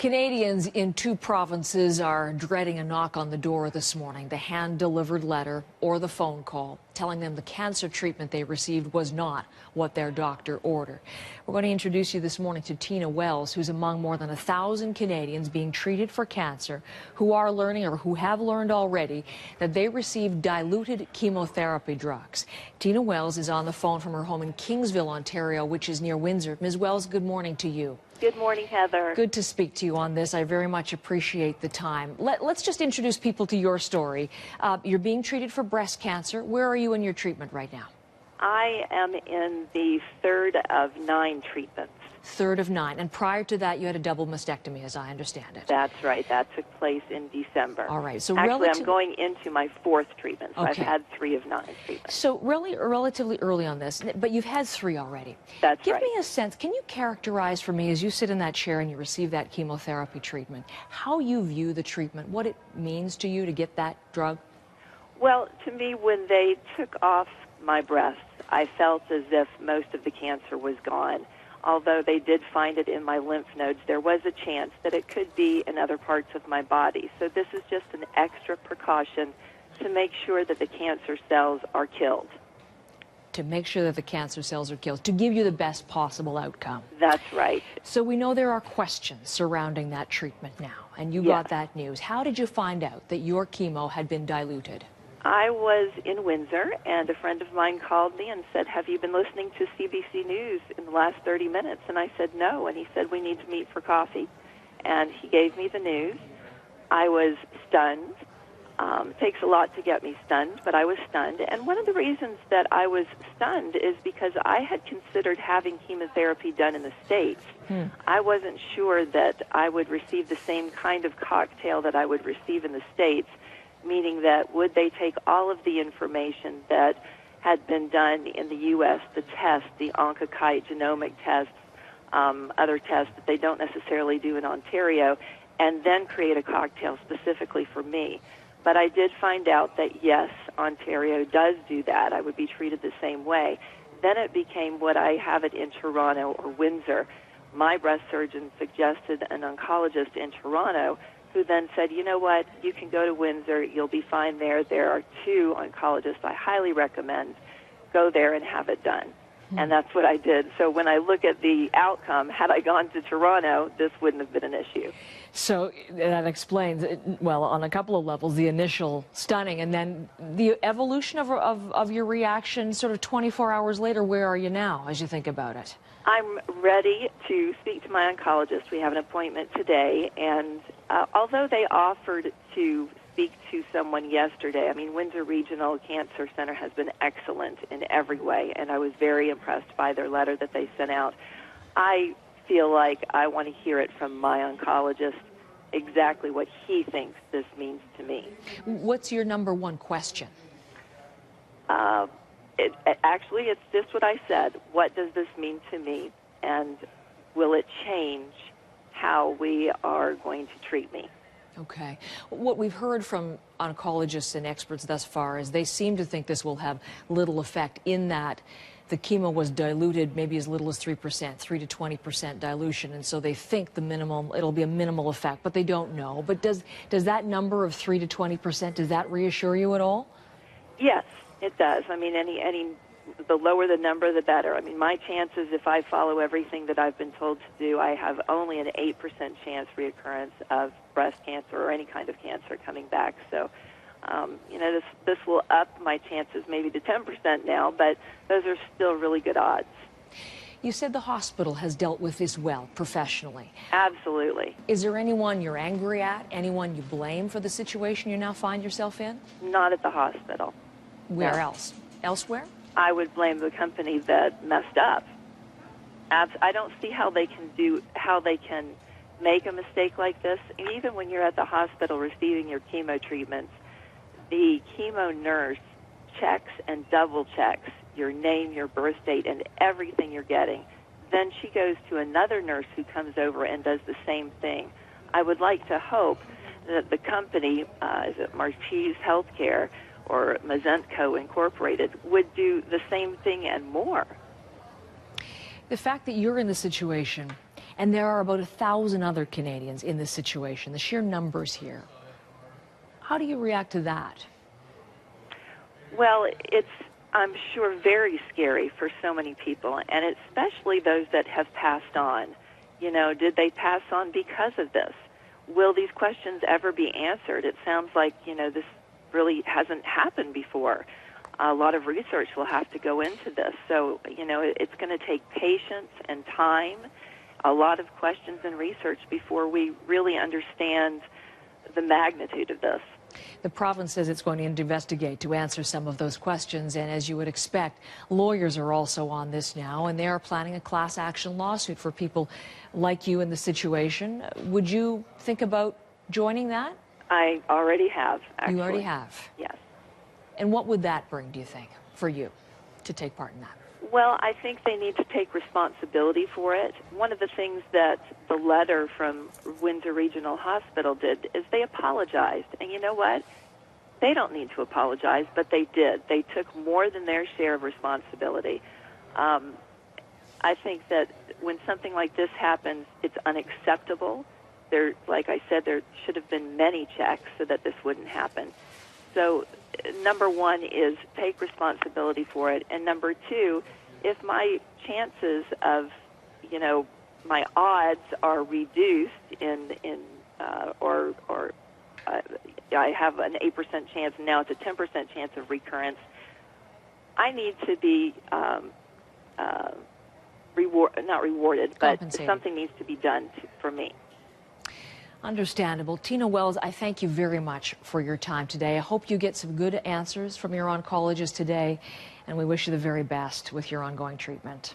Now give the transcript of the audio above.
Canadians in 2 provinces are dreading a knock on the door this morning, the hand-delivered letter or the phone call telling them the cancer treatment they received was not what their doctor ordered. We're going to introduce you this morning to Tina Wells, who's among more than 1,000 Canadians being treated for cancer who are learning or who have learned already that they received diluted chemotherapy drugs. Tina Wells is on the phone from her home in Kingsville, Ontario, which is near Windsor. Ms. Wells, good morning to you. Good morning, Heather. Good to speak to you on this. I very much appreciate the time. Let's just introduce people to your story. You're being treated for breast cancer. Where are you in your treatment right now? I am in the 3rd of 9 treatments. 3rd of 9. And prior to that, you had a double mastectomy, as I understand it. That's right. That took place in December. All right. So actually, I'm going into my 4th treatment. So okay. I've had 3 of 9 treatments. So really, relatively early on this, but you've had 3 already. That's right. Give me a sense. Can you characterize for me, as you sit in that chair and you receive that chemotherapy treatment, how you view the treatment, what it means to you to get that drug? Well, to me, when they took off my breasts, I felt as if most of the cancer was gone. Although they did find it in my lymph nodes, there was a chance that it could be in other parts of my body. So this is just an extra precaution to make sure that the cancer cells are killed. To make sure that the cancer cells are killed, to give you the best possible outcome. That's right. So we know there are questions surrounding that treatment now, and you got that news. How did you find out that your chemo had been diluted? I was in Windsor, and a friend of mine called me and said, "Have you been listening to CBC News in the last 30 minutes?" And I said, "No." And he said, "We need to meet for coffee." And he gave me the news. I was stunned. It takes a lot to get me stunned, but I was stunned. And one of the reasons that I was stunned is because I had considered having chemotherapy done in the States. I wasn't sure that I would receive the same kind of cocktail that I would receive in the States, meaning that would they take all of the information that had been done in the U.S., the tests, the Oncokite genomic tests, other tests that they don't necessarily do in Ontario, and then create a cocktail specifically for me. But I did find out that, yes, Ontario does do that. I would be treated the same way. Then it became what I have it in Toronto or Windsor. My breast surgeon suggested an oncologist in Toronto who then said, "You know what, you can go to Windsor, you'll be fine there. There are 2 oncologists I highly recommend. Go there and have it done." And that's what I did. So when I look at the outcome, had I gone to Toronto, this wouldn't have been an issue. So that explains, well, on a couple of levels, the initial stunning, and then the evolution of your reaction sort of 24 hours later. Where are you now as you think about it? I'm ready to speak to my oncologist. We have an appointment today, and although they offered to speak to someone yesterday, I mean, Windsor Regional Cancer Center has been excellent in every way, and I was very impressed by their letter that they sent out. I feel like I want to hear it from my oncologist, exactly what he thinks this means to me. What's your number one question? Actually, it's just what I said. What does this mean to me, and will it change how we are going to treat me? Okay. What we've heard from oncologists and experts thus far is they seem to think this will have little effect, in that the chemo was diluted maybe as little as 3%, 3 to 20% dilution, and so they think it'll be a minimal effect, but they don't know. But does that number of 3 to 20%, does that reassure you at all? Yes, it does. I mean, the lower the number, the better. I mean, my chances, if I follow everything that I've been told to do, I have only an 8% chance reoccurrence of breast cancer or any kind of cancer coming back. So, you know, this will up my chances maybe to 10% now, but those are still really good odds. You said the hospital has dealt with this well, professionally. Absolutely. Is there anyone you're angry at, anyone you blame for the situation you now find yourself in? Not at the hospital. Where else? Elsewhere? I would blame the company that messed up. I don't see how they can make a mistake like this. And even when you're at the hospital receiving your chemo treatments, the chemo nurse checks and double checks your name, your birth date, and everything you're getting. Then she goes to another nurse who comes over and does the same thing. I would like to hope that the company, is it Marchese Healthcare or Mazentco Incorporated, would do the same thing and more. The fact that you're in the situation And there are about 1,000 other Canadians in this situation, the sheer numbers here. How do you react to that? Well, it's, I'm sure, very scary for so many people, and especially those that have passed on. You know, did they pass on because of this? Will these questions ever be answered? It sounds like, you know, this really hasn't happened before. A lot of research will have to go into this. So, you know, it's going to take patience and time, a lot of questions and research before we really understand the magnitude of this. The province says it's going to investigate to answer some of those questions, and as you would expect, lawyers are also on this now, and they are planning a class action lawsuit for people like you in the situation. Would you think about joining that? I already have, actually. You already have? Yes. And what would that bring, do you think, for you to take part in that? Well, I think they need to take responsibility for it. One of the things that the letter from Windsor Regional Hospital did is they apologized. And you know what? They don't need to apologize, but they did. They took more than their share of responsibility. I think that when something like this happens, it's unacceptable. There, like I said, there should have been many checks so that this wouldn't happen. So number one is take responsibility for it. And number two, if my chances of, you know, my odds are reduced I have an 8% chance, and now it's a 10% chance of recurrence, I need to be not rewarded, but something needs to be done for me. Understandable. Tina Wells, I thank you very much for your time today. I hope you get some good answers from your oncologist today, and we wish you the very best with your ongoing treatment.